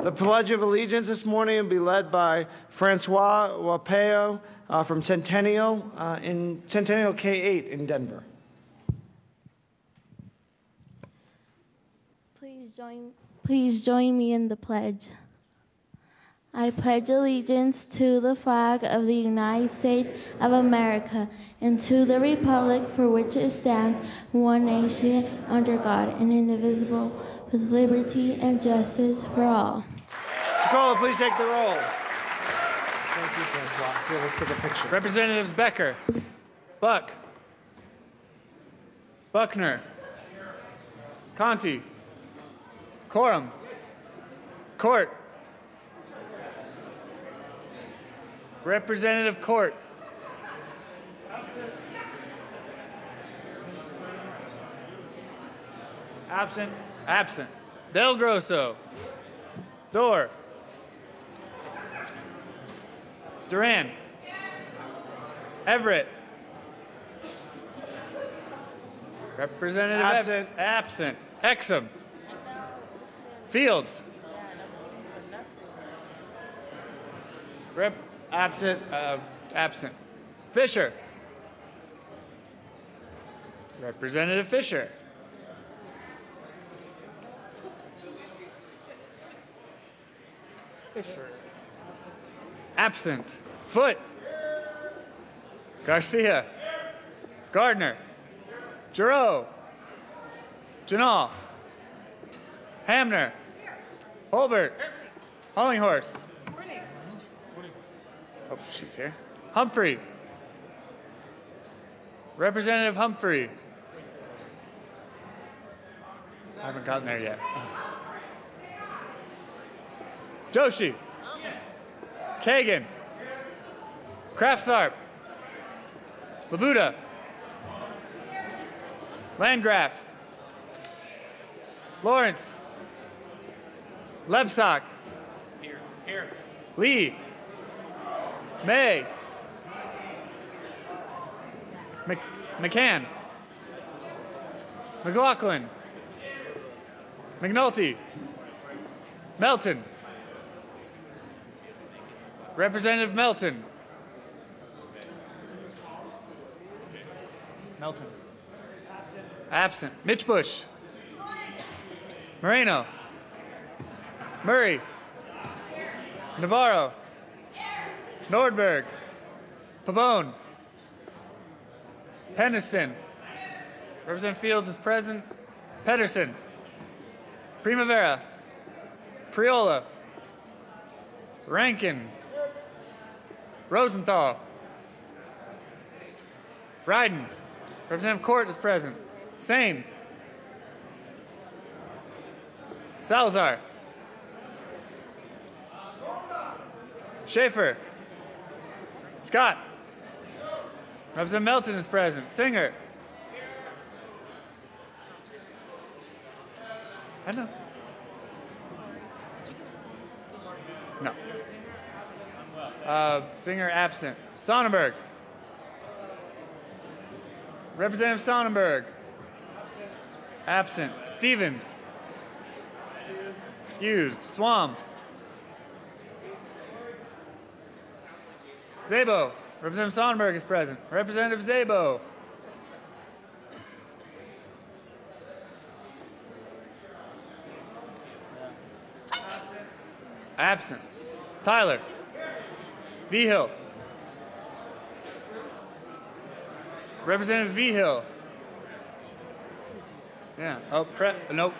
The Pledge of Allegiance this morning will be led by Francois Wapeo from Centennial K8 in Denver. Please join me in the pledge. I pledge allegiance to the flag of the United States of America and to the republic for which it stands, one nation, under God, and indivisible, with liberty and justice for all. Chicola, please take the roll. Thank you, Francois. Here, let's take a picture. Representatives Becker, Buck. Buckner. Conti. Corum. Court. Representative Court. Absent. Absent. Del Grosso. Dorr. Duran. Everett. Representative Absent. Absent. Exum. Fields. Absent. Absent. Fisher. Representative Fisher. Absent. Foote. Garcia. Gardner. Giroux. Janal. Hamner. Holbert. Hollinghorse. Oh, she's here. Humphrey. Representative Humphrey. I haven't gotten there yet. Joshi. Kagan. Krafttharp. Labuda. Landgraf. Lawrence. Lebsock. Here. Lee. May. McCann. McLaughlin. McNulty. Melton. Representative Melton. Melton. Absent. Mitch Bush. Moreno. Murray. Navarro. Nordberg. Pabon. Peniston. Representative Fields is present. Pedersen. Primavera. Priola. Rankin. Rosenthal. Ryden. Representative Court is present. Same. Salazar. Schaefer. Scott. Representative Melton is present. Singer. I know. No. Singer absent. Sonnenberg. Representative Sonnenberg. Absent. Stevens. Excused. Swam. Zabo. Representative Sonnenberg is present. Representative Zabo. Absent. Tyler. Vigil. Representative Vigil. Yeah. Oh, nope.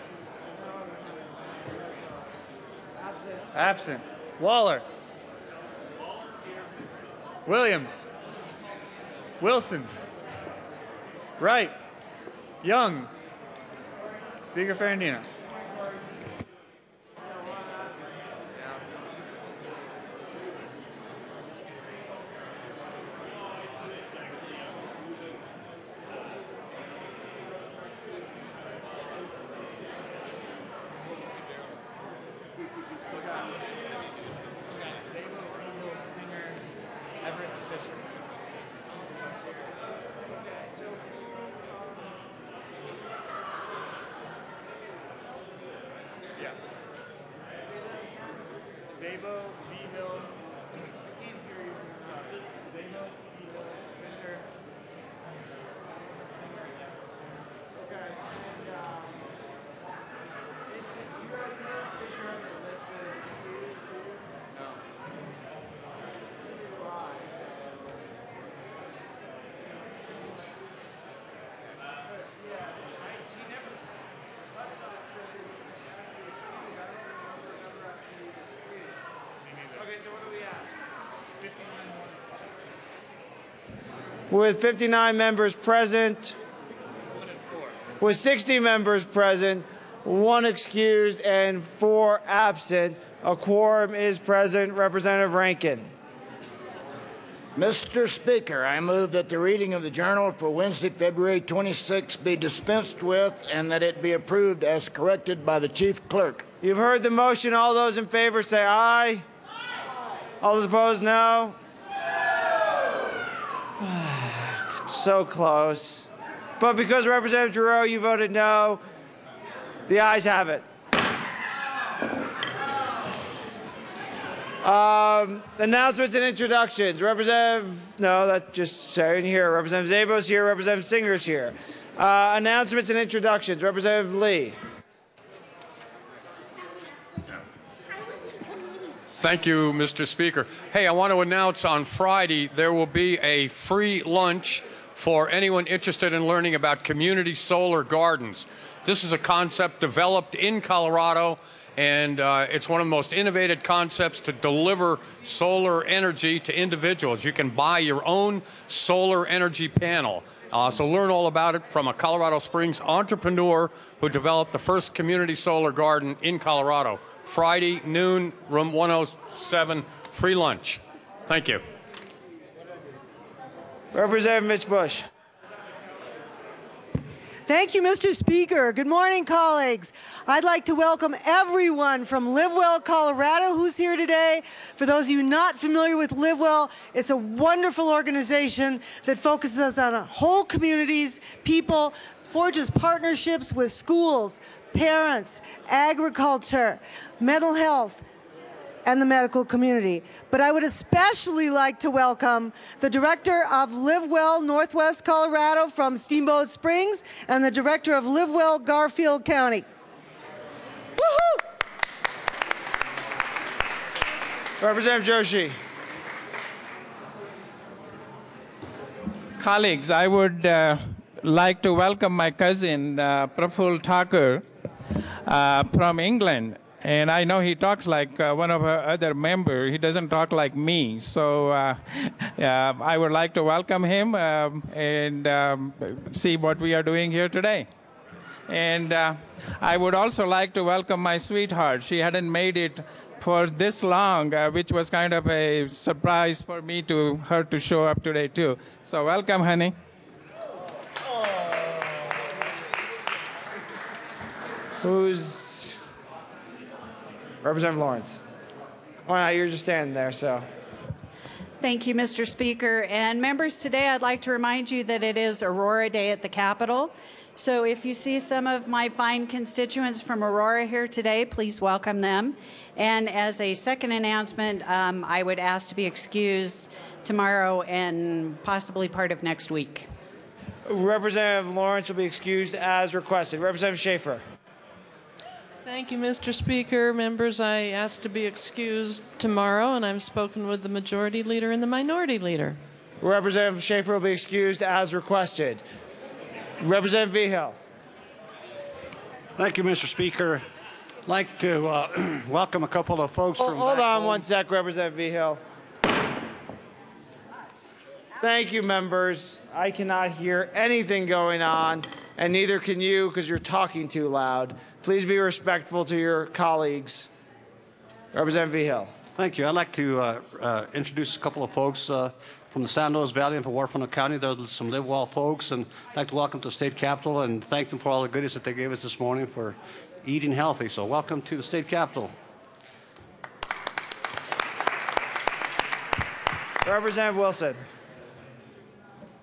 Absent. Waller. Williams. Wilson. Wright. Young. Speaker Ferrandino. With 59 members present, with 60 members present, 1 excused, and 4 absent, a quorum is present. Representative Rankin. Mr. Speaker, I move that the reading of the journal for Wednesday, February 26 be dispensed with and that it be approved as corrected by the chief clerk. You've heard the motion. All those in favor say aye. All those opposed, no. It's so close. But because Representative Giroux, you voted no, the ayes have it. Announcements and introductions. That's just saying here. Representative Zabo's here. Representative Singer's here. Announcements and introductions. Representative Lee. Thank you, Mr. Speaker. Hey, I want to announce on Friday there will be a free lunch for anyone interested in learning about community solar gardens. This is a concept developed in Colorado, and it's one of the most innovative concepts to deliver solar energy to individuals. You can buy your own solar energy panel. So learn all about it from a Colorado Springs entrepreneur who developed the first community solar garden in Colorado. Friday, noon, room 107, free lunch. Thank you. Representative Mitch Bush. Thank you, Mr. Speaker. Good morning, colleagues. I'd like to welcome everyone from LiveWell, Colorado, who's here today. For those of you not familiar with LiveWell, it's a wonderful organization that focuses on whole communities, people, forges partnerships with schools, parents, agriculture, mental health, and the medical community. But I would especially like to welcome the director of LiveWell Northwest Colorado from Steamboat Springs and the director of LiveWell Garfield County. Woohoo! Representative Joshi. Colleagues, I would like to welcome my cousin, Praful Thakur, from England. And I know he talks like one of our other members. He doesn't talk like me. So I would like to welcome him and see what we are doing here today. And I would also like to welcome my sweetheart. She hadn't made it for this long, which was kind of a surprise for me to her to show up today, too. So welcome, honey. Who's Representative Lawrence? Well, you're just standing there, so. Thank you, Mr. Speaker. And members, today I'd like to remind you that it is Aurora Day at the Capitol. So if you see some of my fine constituents from Aurora here today, please welcome them. And as a second announcement, I would ask to be excused tomorrow and possibly part of next week. Representative Lawrence will be excused as requested. Representative Schaefer. Thank you, Mr. Speaker. Members, I ask to be excused tomorrow, and I've spoken with the Majority Leader and the Minority Leader. Representative Schaefer will be excused as requested. Representative Vigil. Thank you, Mr. Speaker. I'd like to welcome a couple of folks from Hold back on home. one sec, Representative Vigil. Thank you, members. I cannot hear anything going on, and neither can you because you're talking too loud. Please be respectful to your colleagues. Representative Vigil. Thank you. I'd like to introduce a couple of folks from the San Luis Valley and from Huerfano County. There's some LiveWell folks, and I'd like to welcome to the State Capitol and thank them for all the goodies that they gave us this morning for eating healthy. So welcome to the State Capitol. Representative Wilson.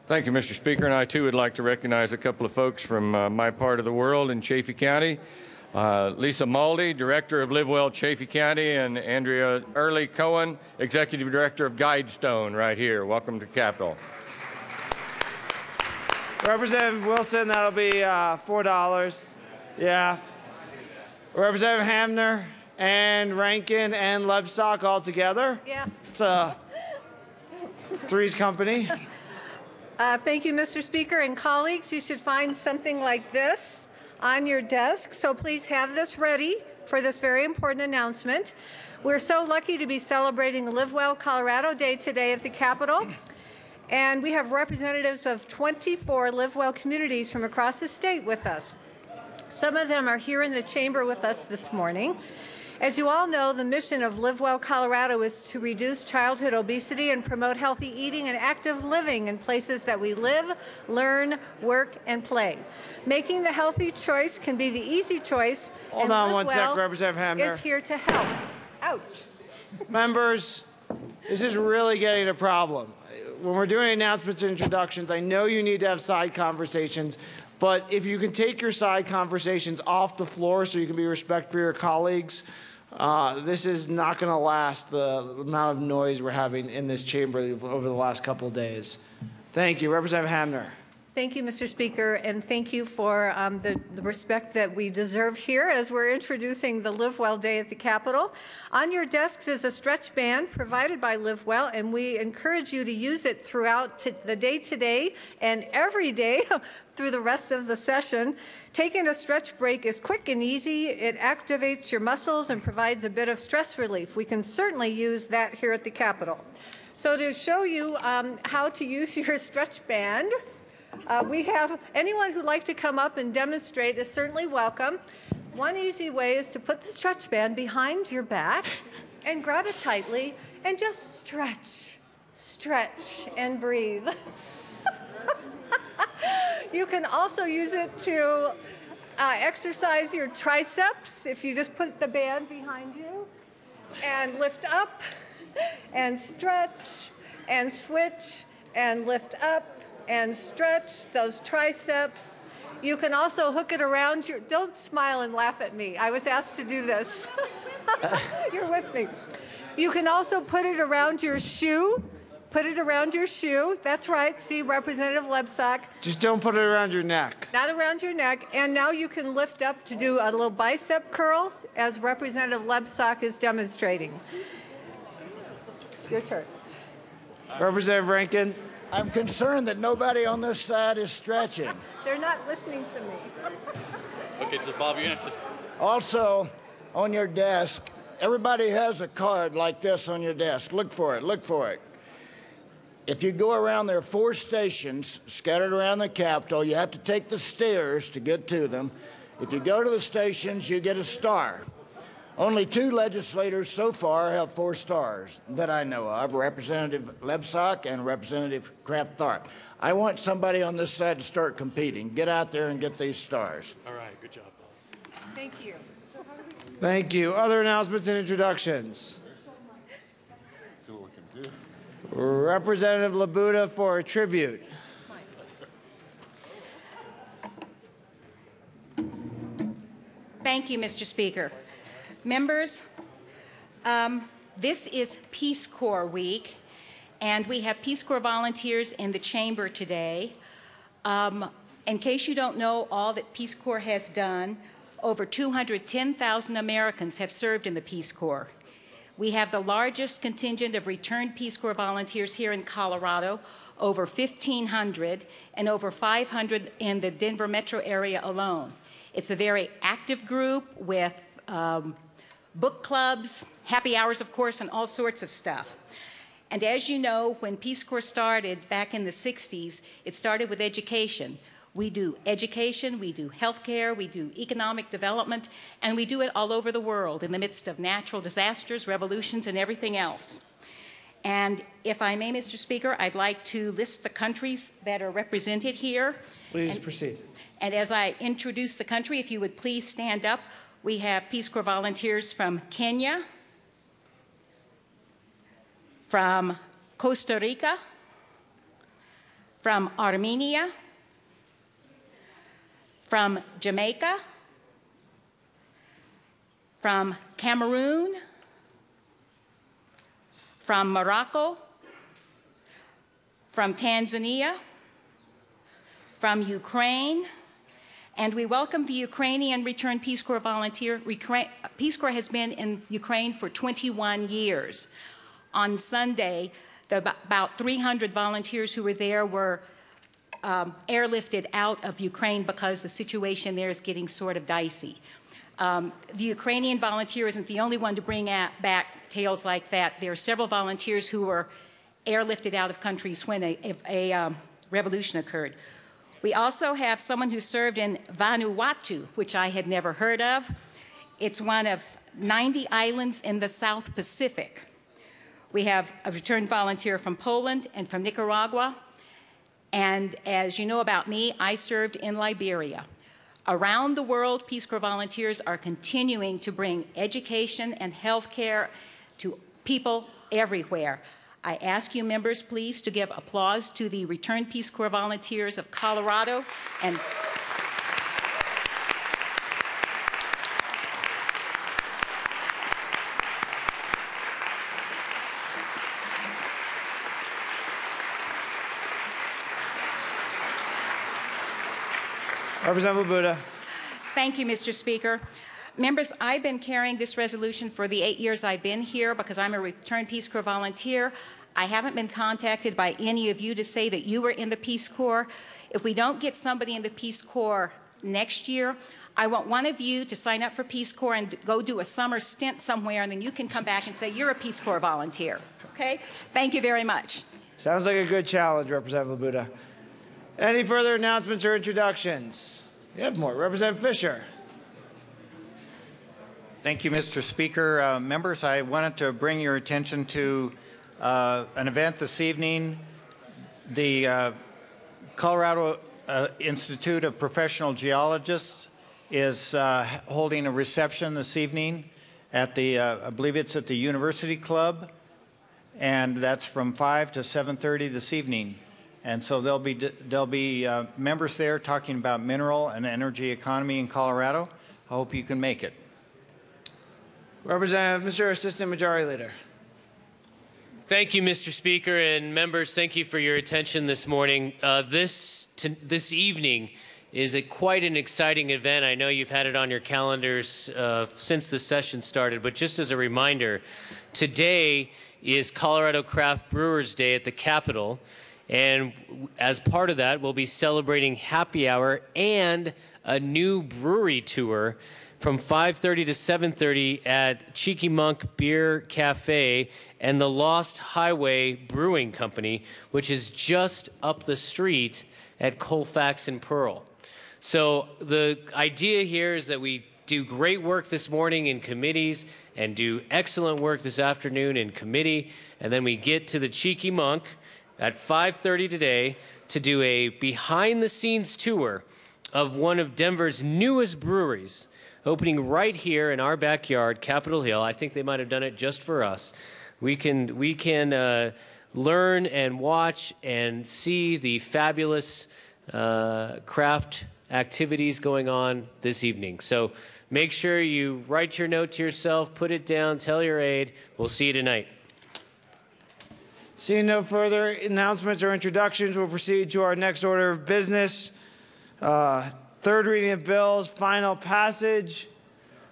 Thank you, Mr. Speaker, and I too would like to recognize a couple of folks from my part of the world in Chaffee County. Lisa Maldy, Director of LiveWell Chaffee County, and Andrea Early Cohen, Executive Director of Guidestone, right here. Welcome to Capitol. Representative Wilson, that'll be $4. Yeah. Representative Hamner and Rankin and Lebstock all together. Yeah. It's a Three's Company. Thank you, Mr. Speaker, and colleagues. You should find something like this on your desk, so please have this ready for this very important announcement. We're so lucky to be celebrating LiveWell Colorado Day today at the Capitol. And we have representatives of 24 Live Well communities from across the state with us. Some of them are here in the chamber with us this morning. As you all know, the mission of Live Well Colorado is to reduce childhood obesity and promote healthy eating and active living in places that we live, learn, work, and play. Making the healthy choice can be the easy choice. Hold on one sec, Representative Hamner. Is here to help. Ouch. Members, this is really getting a problem. When we're doing announcements and introductions, I know you need to have side conversations, but if you can take your side conversations off the floor so you can be respectful for your colleagues, this is not going to last the amount of noise we're having in this chamber over the last couple of days. Thank you. Representative Hamner. Thank you, Mr. Speaker, and thank you for the respect that we deserve here as we're introducing the Live Well Day at the Capitol. On your desks is a stretch band provided by Live Well, and we encourage you to use it throughout the day today and every day through the rest of the session. Taking a stretch break is quick and easy. It activates your muscles and provides a bit of stress relief. We can certainly use that here at the Capitol. So to show you how to use your stretch band, we have anyone who'd like to come up and demonstrate is certainly welcome. One easy way is to put the stretch band behind your back and grab it tightly and just stretch, stretch, and breathe. You can also use it to exercise your triceps if you just put the band behind you and lift up and stretch and switch and lift up and stretch those triceps. You can also hook it around your, don't smile and laugh at me. I was asked to do this. You're with me. You can also put it around your shoe. Put it around your shoe. That's right. See, Representative Lebsack. Just don't put it around your neck. Not around your neck. And now you can lift up to do a little bicep curls as Representative Lebsack is demonstrating. Your turn. Representative Rankin. I'm concerned that nobody on this side is stretching. They're not listening to me. Okay, so Bob, you have to. Also, on your desk, everybody has a card like this on your desk. Look for it, look for it. If you go around, there are 4 stations scattered around the Capitol. You have to take the stairs to get to them. If you go to the stations, you get a star. Only 2 legislators so far have 4 stars that I know of, Representative Lebsack and Representative Kraft-Tharp. I want somebody on this side to start competing. Get out there and get these stars. All right, good job. Thank you. Thank you. Other announcements and introductions. See what we can do. Representative Labuda for a tribute. Thank you, Mr. Speaker. Members, this is Peace Corps Week, and we have Peace Corps volunteers in the chamber today. In case you don't know all that Peace Corps has done, over 210,000 Americans have served in the Peace Corps. We have the largest contingent of returned Peace Corps volunteers here in Colorado, over 1,500, and over 500 in the Denver metro area alone. It's a very active group with book clubs, happy hours, of course, and all sorts of stuff. And as you know, when Peace Corps started back in the 60s, it started with education. We do education, we do healthcare, we do economic development, and we do it all over the world in the midst of natural disasters, revolutions, and everything else. And if I may, Mr. Speaker, I'd like to list the countries that are represented here. Please proceed. And as I introduce the country, if you would please stand up. We have Peace Corps volunteers from Kenya, from Costa Rica, from Armenia, from Jamaica, from Cameroon, from Morocco, from Tanzania, from Ukraine, and we welcome the Ukrainian returned Peace Corps volunteer. Peace Corps has been in Ukraine for 21 years. On Sunday, about 300 volunteers who were there were airlifted out of Ukraine because the situation there is getting sort of dicey. The Ukrainian volunteer isn't the only one to bring back tales like that. There are several volunteers who were airlifted out of countries when a revolution occurred. We also have someone who served in Vanuatu, which I had never heard of. It's one of 90 islands in the South Pacific. We have a returned volunteer from Poland and from Nicaragua. And as you know about me, I served in Liberia. Around the world, Peace Corps volunteers are continuing to bring education and health care to people everywhere. I ask you members, please, to give applause to the returned Peace Corps volunteers of Colorado and Representative Labuda. Thank you, Mr. Speaker. Members, I've been carrying this resolution for the 8 years I've been here because I'm a returned Peace Corps volunteer. I haven't been contacted by any of you to say that you were in the Peace Corps. If we don't get somebody in the Peace Corps next year, I want one of you to sign up for Peace Corps and go do a summer stint somewhere, and then you can come back and say you're a Peace Corps volunteer. Okay? Thank you very much. Sounds like a good challenge, Representative Labuda. Any further announcements or introductions? You have more. Representative Fisher. Thank you, Mr. Speaker. Members, I wanted to bring your attention to an event this evening. The Colorado Institute of Professional Geologists is holding a reception this evening at the, I believe it's at the University Club, and that's from 5 to 7:30 this evening. And so there'll be members there talking about mineral and energy economy in Colorado. I hope you can make it. Representative, Mr. Assistant Majority Leader. Thank you, Mr. Speaker, and members, thank you for your attention this morning. This evening is quite an exciting event. I know you've had it on your calendars since the session started, but just as a reminder, today is Colorado Craft Brewers Day at the Capitol. And as part of that, we'll be celebrating happy hour and a new brewery tour from 5:30 to 7:30 at Cheeky Monk Beer Cafe and the Lost Highway Brewing Company, which is just up the street at Colfax and Pearl. So the idea here is that we do great work this morning in committees and do excellent work this afternoon in committee, and then we get to the Cheeky Monk at 5:30 today to do a behind-the-scenes tour of one of Denver's newest breweries, opening right here in our backyard, Capitol Hill. I think they might have done it just for us. We can learn and watch and see the fabulous craft activities going on this evening. So make sure you write your note to yourself, put it down, tell your aide. We'll see you tonight. Seeing no further announcements or introductions, we'll proceed to our next order of business. Third reading of bills, final passage.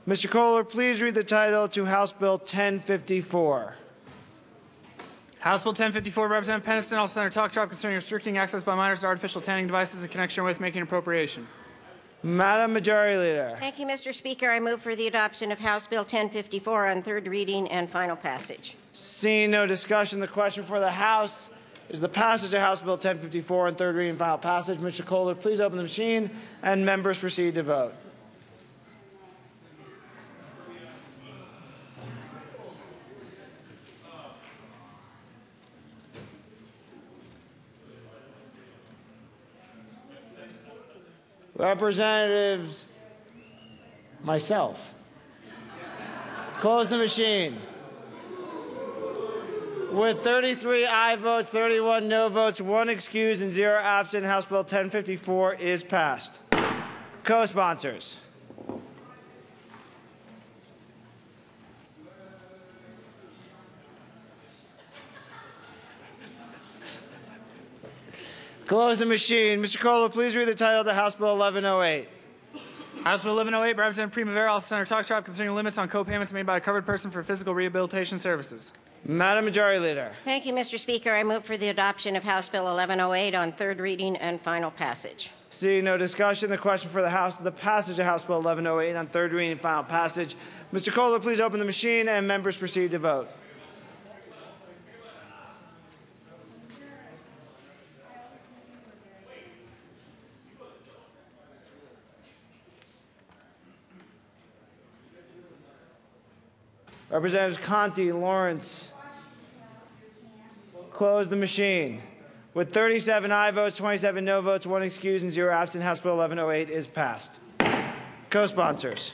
Mr. Kohler, please read the title to House Bill 1054. House Bill 1054, Representative Peniston, also Senator Talk Chop, concerning restricting access by minors to artificial tanning devices in connection with making appropriation. Madam Majority Leader. Thank you, Mr. Speaker. I move for the adoption of House Bill 1054 on third reading and final passage. Seeing no discussion, the question for the House is the passage of House Bill 1054 on third reading and final passage. Mr. Kohler, please open the machine, and members proceed to vote. Representatives, myself. Close the machine. With 33 aye votes, 31 no votes, 1 excused, and 0 absent, House Bill 1054 is passed. Co-sponsors. Close the machine. Mr. Kohler, please read the title to House Bill 1108. House Bill 1108, Representative Primavera, also Senator Talk Chop, concerning limits on co-payments made by a covered person for physical rehabilitation services. Madam Majority Leader. Thank you, Mr. Speaker. I move for the adoption of House Bill 1108 on third reading and final passage. Seeing no discussion, the question for the House is the passage of House Bill 1108 on third reading and final passage. Mr. Kohler, please open the machine, and members proceed to vote. Representatives Conti, Lawrence. Close the machine. With 37 aye votes, 27 no votes, 1 excused, and 0 absent, House Bill 1108 is passed. Co-sponsors.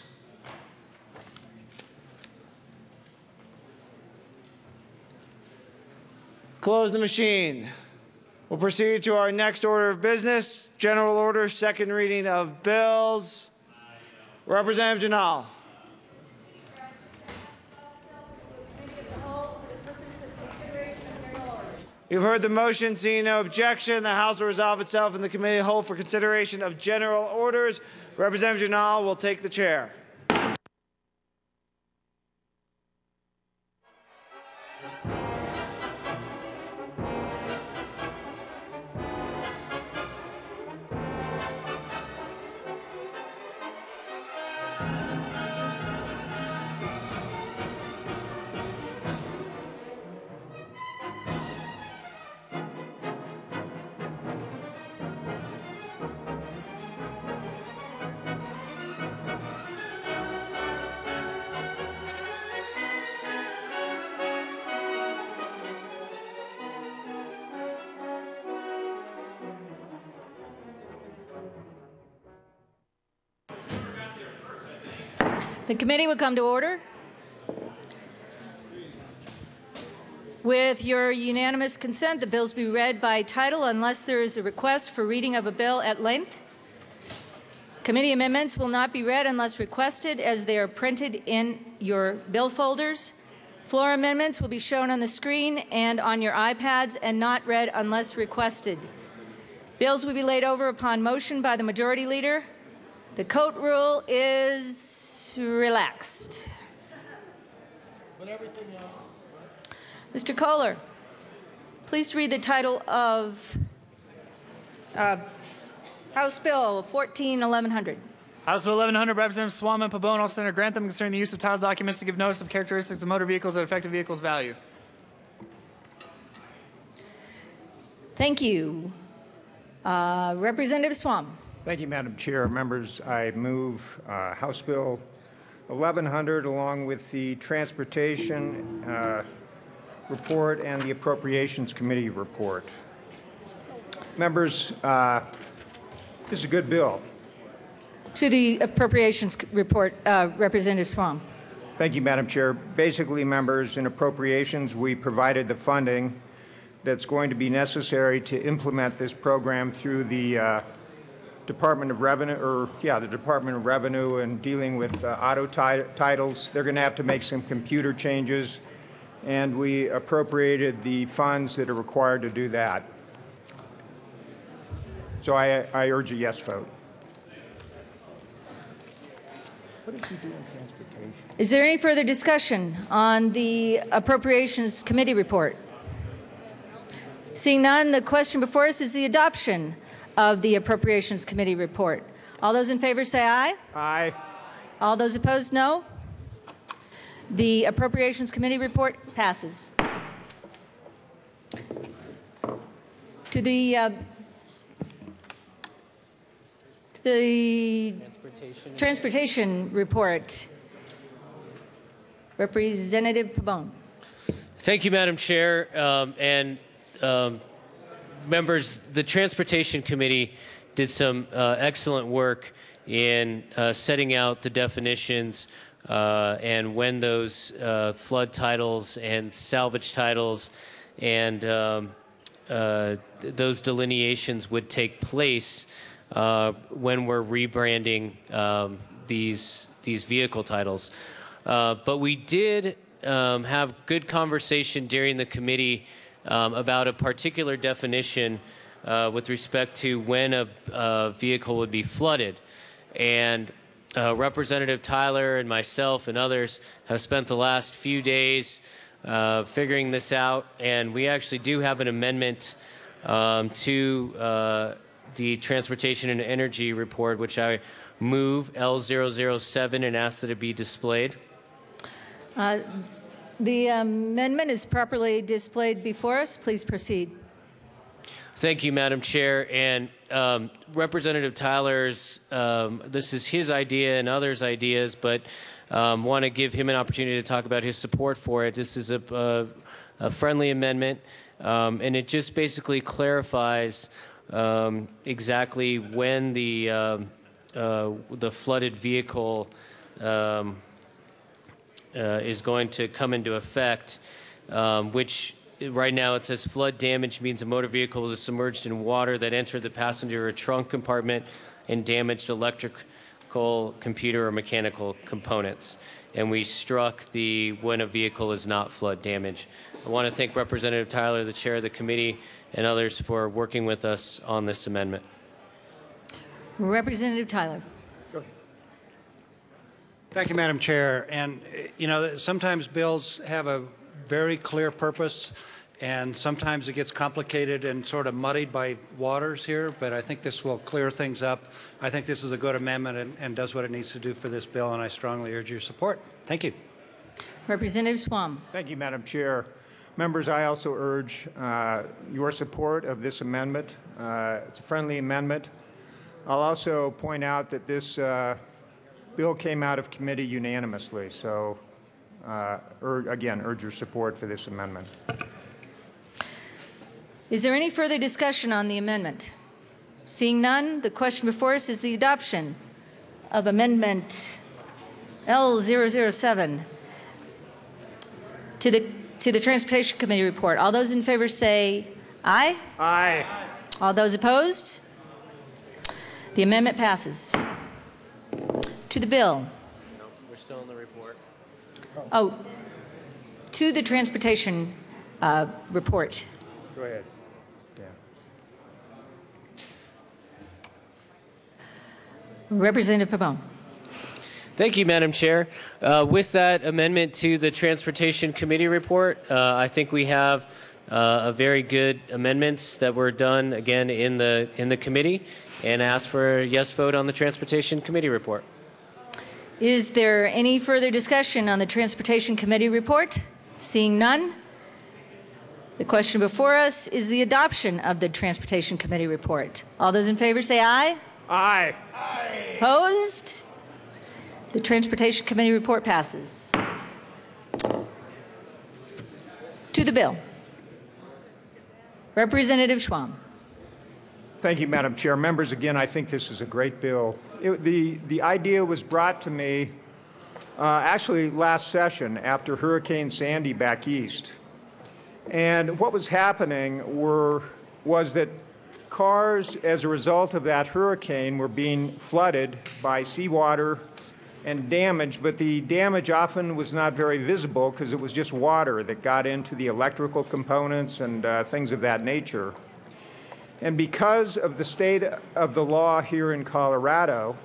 Close the machine. We'll proceed to our next order of business. General order, second reading of bills. Representative Janal. You've heard the motion. Seeing no objection, the House will resolve itself in the committee of the whole for consideration of general orders. Representative Janal will take the chair. The committee will come to order. With your unanimous consent, the bills be read by title unless there is a request for reading of a bill at length. Committee amendments will not be read unless requested, as they are printed in your bill folders. Floor amendments will be shown on the screen and on your iPads and not read unless requested. Bills will be laid over upon motion by the Majority Leader. The coat rule is relaxed. Mr. Kohler, please read the title of House Bill 1100. House Bill 1100, Representative Swam and Pabon, all Senator Grantham, concerning the use of title documents to give notice of characteristics of motor vehicles that affect a vehicle's value. Thank you. Representative Swam. Thank you, Madam Chair. Members, I move House Bill 1100 along with the Transportation report and the Appropriations Committee report. Members, this is a good bill. To the Appropriations report, Representative Swam. Thank you, Madam Chair. Basically, members, in Appropriations, we provided the funding that's going to be necessary to implement this program through the Department of Revenue, the Department of Revenue, and dealing with auto titles. They're going to have to make some computer changes, and we appropriated the funds that are required to do that. So I urge a yes vote. What did you do in transportation? Is there any further discussion on the Appropriations Committee report? Seeing none, the question before us is the adoption of the Appropriations Committee report. All those in favor say aye. Aye. All those opposed, no. The Appropriations Committee report passes. To the Transportation report, Representative Pabon. Thank you, Madam Chair. Members, the Transportation Committee did some excellent work in setting out the definitions and when those flood titles and salvage titles and those delineations would take place when we're rebranding these vehicle titles. But we did have good conversation during the committee about a particular definition with respect to when a vehicle would be flooded. And Representative Tyler and myself and others have spent the last few days figuring this out, and we actually do have an amendment to the Transportation and Energy report, which I move L007 and ask that it be displayed. The amendment is properly displayed before us. Please proceed. Thank you, Madam Chair. And Representative Tyler's, this is his idea and others' ideas, but want to give him an opportunity to talk about his support for it. This is a friendly amendment, and it just basically clarifies exactly when the flooded vehicle is going to come into effect, which right now it says flood damage means a motor vehicle is submerged in water that entered the passenger or trunk compartment and damaged electrical, computer, or mechanical components. And we struck the when a vehicle is not flood damage. I want to thank Representative Tyler, the chair of the committee, and others for working with us on this amendment. Representative Tyler. Thank you, Madam Chair. And, you know, sometimes bills have a very clear purpose, and sometimes it gets complicated and sort of muddied by waters here, but I think this will clear things up. I think this is a good amendment and does what it needs to do for this bill, and I strongly urge your support. Thank you. Representative Swam. Thank you, Madam Chair. Members, I also urge your support of this amendment. It's a friendly amendment. I'll also point out that this bill came out of committee unanimously, so again, urge your support for this amendment. Is there any further discussion on the amendment? Seeing none, the question before us is the adoption of Amendment L007 to the Transportation Committee report. All those in favor say aye. Aye. All those opposed? The amendment passes. To the bill. No, we're still in the report. Oh, to the Transportation report. Go ahead. Representative Pabon. Thank you, Madam Chair. With that amendment to the Transportation Committee report, I think we have a very good amendments that were done again in the committee, and ask for a yes vote on the Transportation Committee report. Is there any further discussion on the Transportation Committee report? Seeing none, the question before us is the adoption of the Transportation Committee report. All those in favor say aye. Aye. Aye. Opposed? The Transportation Committee report passes. To the bill. Representative Schwam. Thank you, Madam Chair. Members, again, I think this is a great bill. The idea was brought to me actually last session after Hurricane Sandy back east. And what was happening was that cars, as a result of that hurricane, were being flooded by seawater and damaged, but the damage often was not very visible because it was just water that got into the electrical components and things of that nature. And because of the state of the law here in Colorado,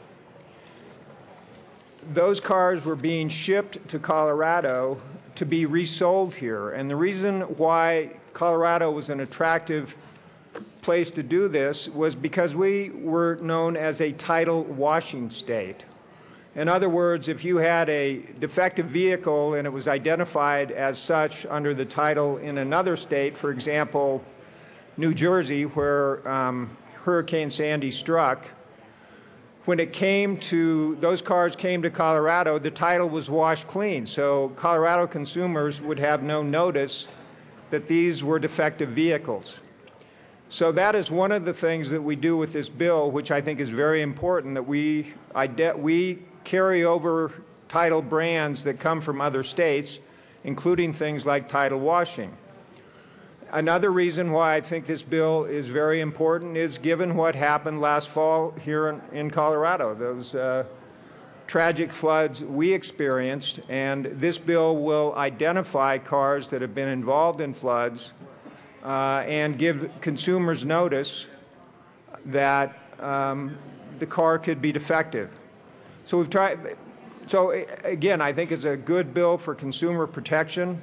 those cars were being shipped to Colorado to be resold here. And the reason why Colorado was an attractive place to do this was because we were known as a title washing state. In other words, if you had a defective vehicle and it was identified as such under the title in another state, for example, New Jersey, where Hurricane Sandy struck, when it came to, those cars came to Colorado, the title was washed clean. So Colorado consumers would have no notice that these were defective vehicles. So that is one of the things that we do with this bill, which I think is very important, that we carry over title brands that come from other states, including things like title washing. Another reason why I think this bill is very important is given what happened last fall here in Colorado, those tragic floods we experienced, and this bill will identify cars that have been involved in floods and give consumers notice that the car could be defective. So we've tried. So again, I think it's a good bill for consumer protection,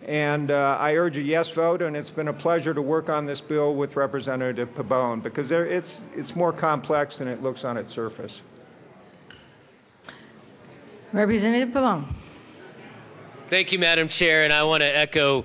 and I urge a yes vote. And it's been a pleasure to work on this bill with Representative Pabon because it's more complex than it looks on its surface. Representative Pabon. Thank you, Madam Chair, and I want to echo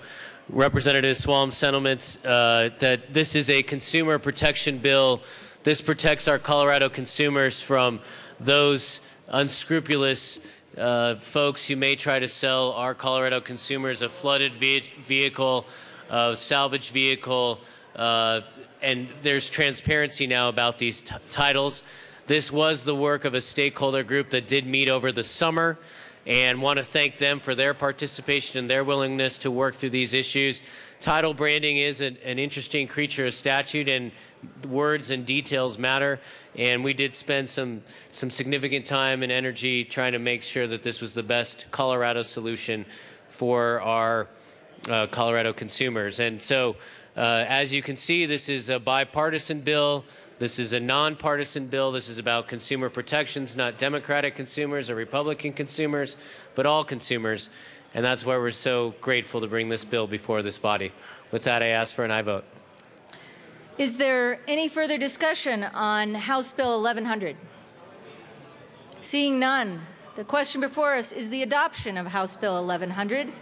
Representative Swalham's sentiments that this is a consumer protection bill. This protects our Colorado consumers from those unscrupulous folks who may try to sell our Colorado consumers a flooded vehicle, a salvage vehicle, and there's transparency now about these titles. This was the work of a stakeholder group that did meet over the summer, and want to thank them for their participation and their willingness to work through these issues. Title branding is an interesting creature of statute, and words and details matter, and we did spend some significant time and energy trying to make sure that this was the best Colorado solution for our Colorado consumers. And so, as you can see, this is a bipartisan bill. This is a nonpartisan bill. This is about consumer protections, not Democratic consumers or Republican consumers, but all consumers. And that's why we're so grateful to bring this bill before this body. With that, I ask for an aye vote. Is there any further discussion on House Bill 1100? Seeing none, the question before us is the adoption of House Bill 1100.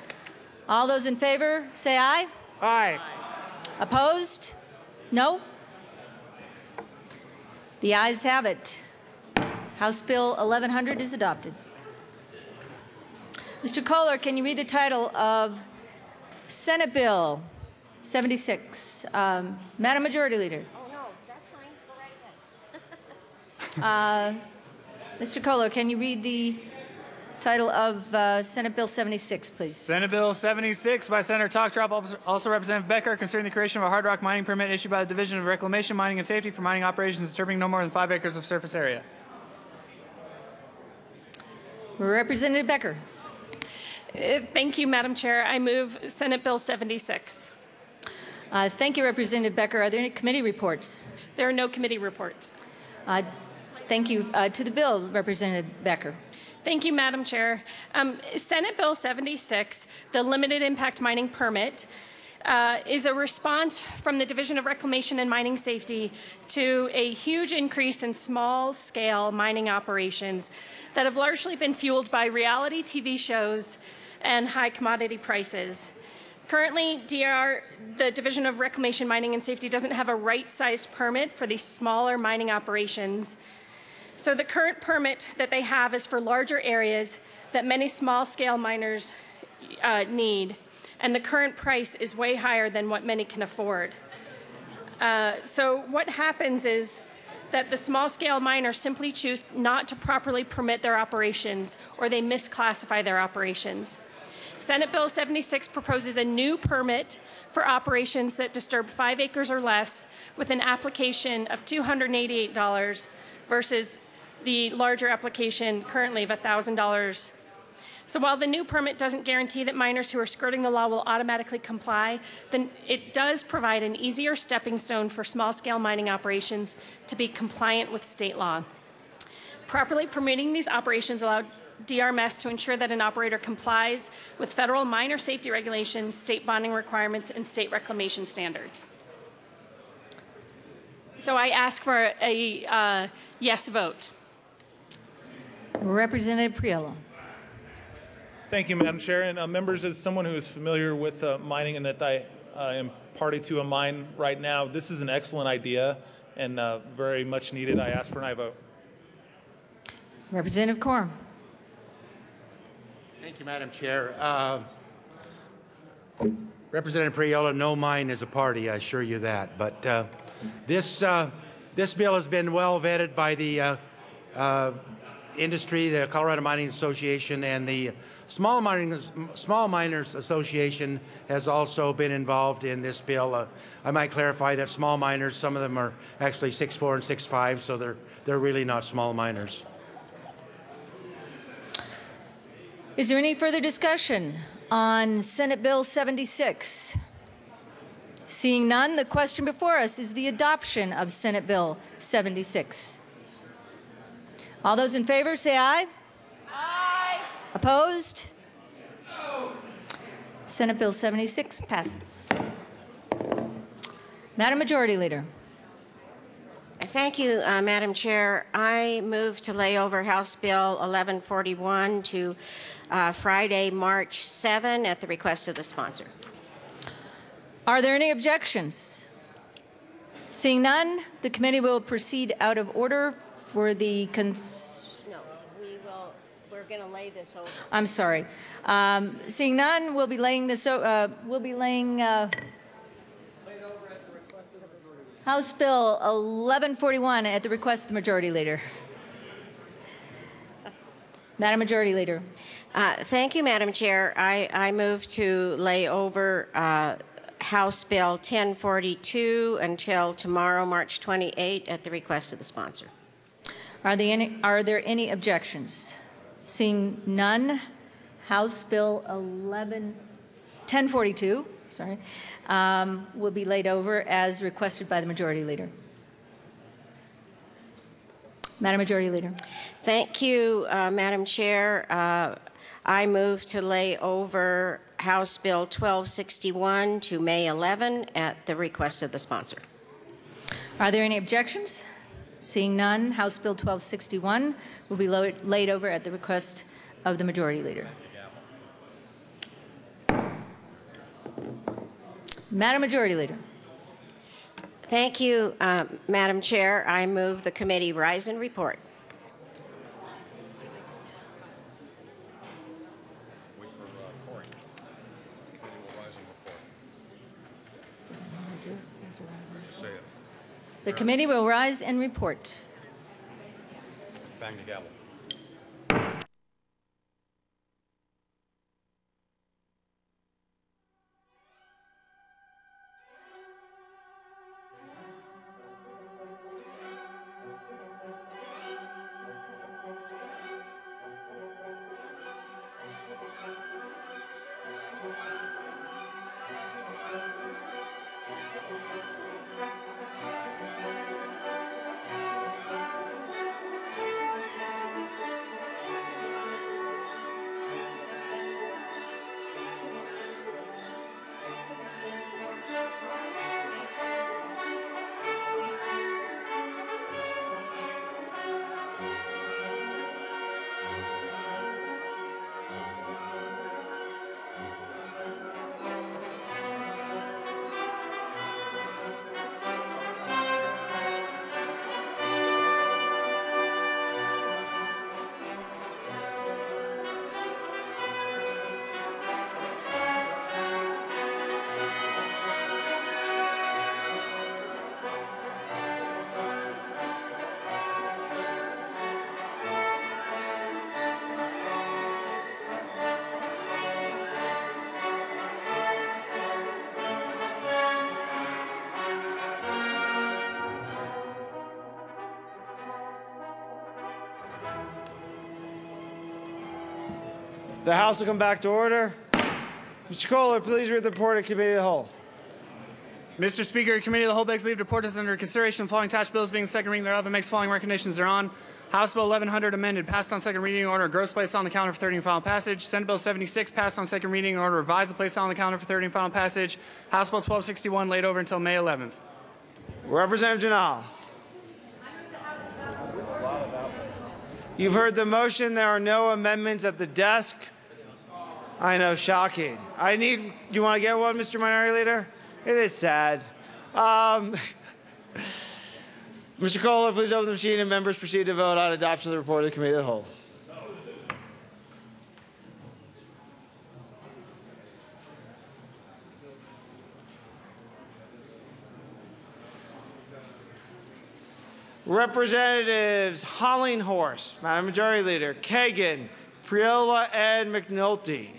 All those in favor, say aye. Aye. Opposed? No? The ayes have it. House Bill 1100 is adopted. Mr. Kohler, can you read the title of Senate Bill 76? Madam Majority Leader. Oh, no, that's fine. Go right ahead. Mr. Kohler, can you read the title of Senate Bill 76, please? Senate Bill 76 by Senator Talktrop, also Representative Becker, concerning the creation of a hard rock mining permit issued by the Division of Reclamation, Mining, and Safety for mining operations disturbing no more than 5 acres of surface area. Representative Becker. Thank you, Madam Chair. I move Senate Bill 76. Thank you, Representative Becker. Are there any committee reports? There are no committee reports. Thank you. To the bill, Representative Becker. Thank you, Madam Chair. Senate Bill 76, the limited impact mining permit, is a response from the Division of Reclamation and Mining Safety to a huge increase in small-scale mining operations that have largely been fueled by reality TV shows and high commodity prices. Currently, the Division of Reclamation, Mining, and Safety doesn't have a right-sized permit for these smaller mining operations. So the current permit that they have is for larger areas that many small-scale miners need, and the current price is way higher than what many can afford. So what happens is that the small-scale miners simply choose not to properly permit their operations, or they misclassify their operations. Senate Bill 76 proposes a new permit for operations that disturb 5 acres or less with an application of $288 versus the larger application currently of $1,000. So while the new permit doesn't guarantee that miners who are skirting the law will automatically comply, then it does provide an easier stepping stone for small-scale mining operations to be compliant with state law. Properly permitting these operations allow DRMS to ensure that an operator complies with federal miner safety regulations, state bonding requirements, and state reclamation standards. So I ask for a yes vote. Representative Priolo. Thank you, Madam Chair. And members, as someone who is familiar with mining and that I am party to a mine right now, this is an excellent idea and very much needed. I ask for an aye vote. Representative Corum. Thank you, Madam Chair. Representative Priolo, no mine is a party, I assure you that. But this bill has been well vetted by the industry, the Colorado Mining Association, and the Small Miners Association has also been involved in this bill. I might clarify that small miners, some of them are actually 6'4" and 6'5", so they're really not small miners. Is there any further discussion on Senate Bill 76? Seeing none, the question before us is the adoption of Senate Bill 76. All those in favor say aye. Aye. Opposed? No. Senate Bill 76 passes. Madam Majority Leader. Thank you, Madam Chair. I move to lay over House Bill 1141 to Friday, March 7, at the request of the sponsor. Are there any objections? Seeing none, the committee will proceed out of order for the We're going to lay this over. I'm sorry. Seeing none, we'll be laying this. House Bill 1141 at the request of the Majority Leader. Madam Majority Leader. Thank you, Madam Chair. I move to lay over House Bill 1042 until tomorrow, March 28, at the request of the sponsor. Are there any objections? Seeing none, House Bill 1042, will be laid over as requested by the Majority Leader. Madam Majority Leader. Thank you, Madam Chair. I move to lay over House Bill 1261 to May 11 at the request of the sponsor. Are there any objections? Seeing none, House Bill 1261 will be laid over at the request of the Majority Leader. Madam Majority Leader. Thank you, Madam Chair. I move the committee rise and report. The committee will rise and report. Bang the gavel. The House will come back to order. Mr. Kohler, please read the report of Committee of the Whole. Mr. Speaker, Committee of the Whole begs leave to report is under consideration the following attached bills being the second reading thereof and makes the following recommendations thereon. House Bill 1100 amended, passed on second reading in order of gross place on the calendar for third and final passage. Senate Bill 76 passed on second reading in order of revised place on the calendar for third and final passage. House Bill 1261 laid over until May 11th. Representative Janal. You've heard the motion. There are no amendments at the desk. I know, shocking. Do you want to get one, Mr. Minority Leader? It is sad. Mr. Kohler, please open the machine and members proceed to vote on adoption of the report of the Committee of the Whole. Representatives Hollinghorse, Madam Majority Leader, Kagan, Priola, and McNulty.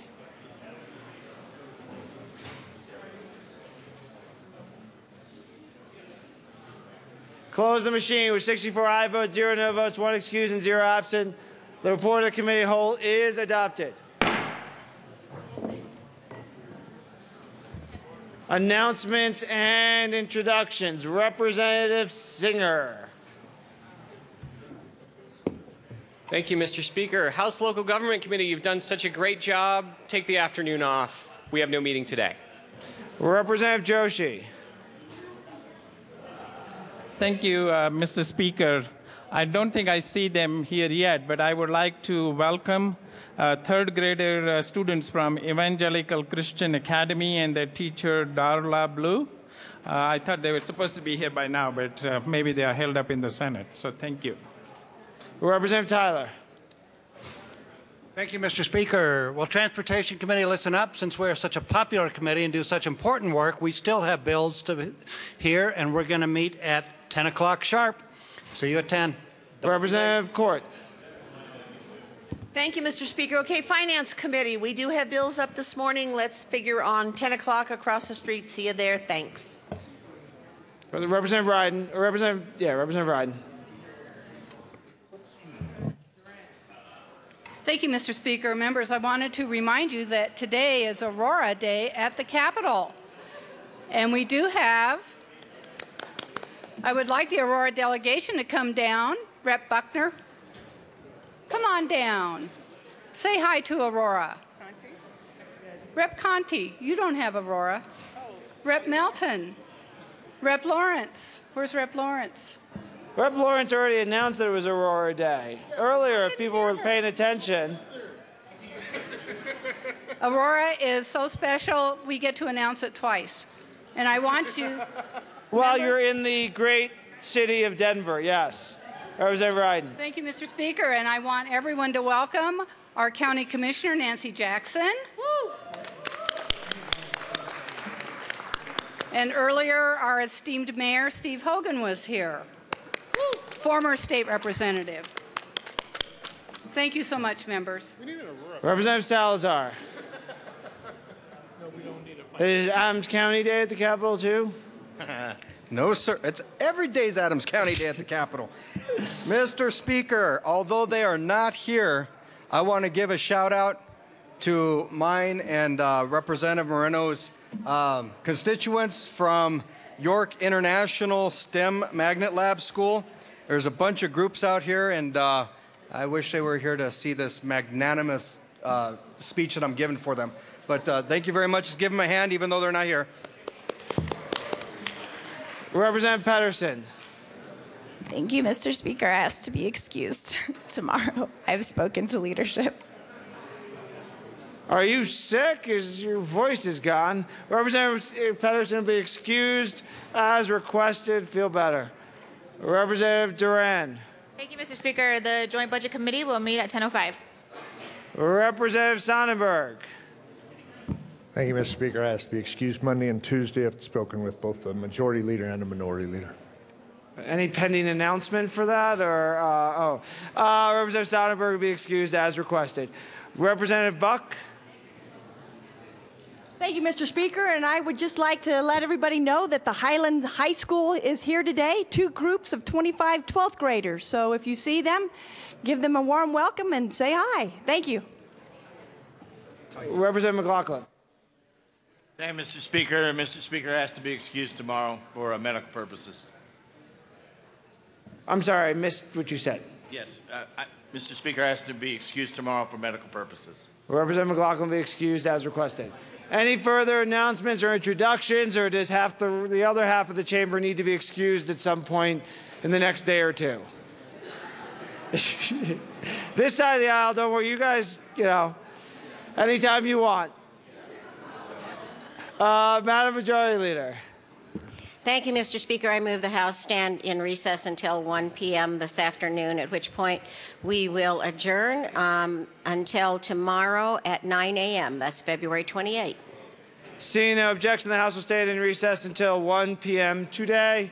Close the machine with 64 aye votes, 0 no votes, 1 excused, and 0 absent. The report of the Committee of the Whole is adopted. Announcements and introductions. Representative Singer. Thank you, Mr. Speaker. House Local Government Committee, you've done such a great job. Take the afternoon off. We have no meeting today. Representative Joshi. Thank you, Mr. Speaker. I don't think I see them here yet, but I would like to welcome third grader students from Evangelical Christian Academy and their teacher, Darla Blue. I thought they were supposed to be here by now, but maybe they are held up in the Senate. So thank you. Representative Tyler. Thank you, Mr. Speaker. Well, Transportation Committee, listen up. Since we're such a popular committee and do such important work, we still have bills to hear, and we're going to meet at 10 o'clock sharp. See you at 10. Representative Court. Thank you, Mr. Speaker. Okay, Finance Committee, we do have bills up this morning. Let's figure on 10 o'clock across the street. See you there. Thanks. Representative Riden. Representative Riden. Thank you, Mr. Speaker. Members, I wanted to remind you that today is Aurora Day at the Capitol. And we do have, I would like the Aurora delegation to come down. Rep. Buckner, come on down. Say hi to Aurora. Conti? Rep. Conti, you don't have Aurora. Oh. Rep. Melton. Rep. Lawrence. Where's Rep. Lawrence? Rep. Lawrence already announced that it was Aurora Day. Earlier, if people were paying attention. Aurora is so special, we get to announce it twice. And I want you... Well, you're in the great city of Denver, yes. Representative Riden. Thank you, Mr. Speaker. And I want everyone to welcome our County Commissioner, Nancy Jackson. Woo! And earlier, our esteemed Mayor, Steve Hogan, was here. Woo! Former state representative. Thank you so much, members. Representative Salazar. Is Adams County Day at the Capitol, too? No, sir. It's every day's Adams County Day at the Capitol. Mr. Speaker, although they are not here, I want to give a shout out to mine and Representative Moreno's constituents from York International STEM Magnet Lab School. There's a bunch of groups out here, and I wish they were here to see this magnanimous speech that I'm giving for them. But thank you very much. Just give them a hand, even though they're not here. Representative Pedersen. Thank you, Mr. Speaker. I asked to be excused tomorrow. I've spoken to leadership. Are you sick? Your voice is gone. Representative Pedersen will be excused as requested. Feel better. Representative Duran. Thank you, Mr. Speaker. The Joint Budget Committee will meet at 10:05. Representative Sonnenberg. Thank you, Mr. Speaker. I asked to be excused Monday and Tuesday. I've spoken with both the majority leader and the minority leader. Any pending announcement for that? Or Representative Sonnenberg will be excused as requested. Representative Buck. Thank you, Mr. Speaker. And I would just like to let everybody know that the Highland High School is here today. 2 groups of 25 12th graders. So if you see them, give them a warm welcome and say hi. Thank you. Representative McLaughlin. Thank you, Mr. Speaker. Mr. Speaker asked to be excused tomorrow for medical purposes. I'm sorry, I missed what you said. Yes, Mr. Speaker asked to be excused tomorrow for medical purposes. Representative McLaughlin will be excused as requested. Any further announcements or introductions, or does the other half of the chamber need to be excused at some point in the next day or two? This side of the aisle, don't worry, you guys, anytime you want. Madam Majority Leader. Thank you, Mr. Speaker. I move the House stand in recess until 1 p.m. this afternoon, at which point we will adjourn until tomorrow at 9 a.m. That's February 28. Seeing no objection, the House will stay in recess until 1 p.m. today.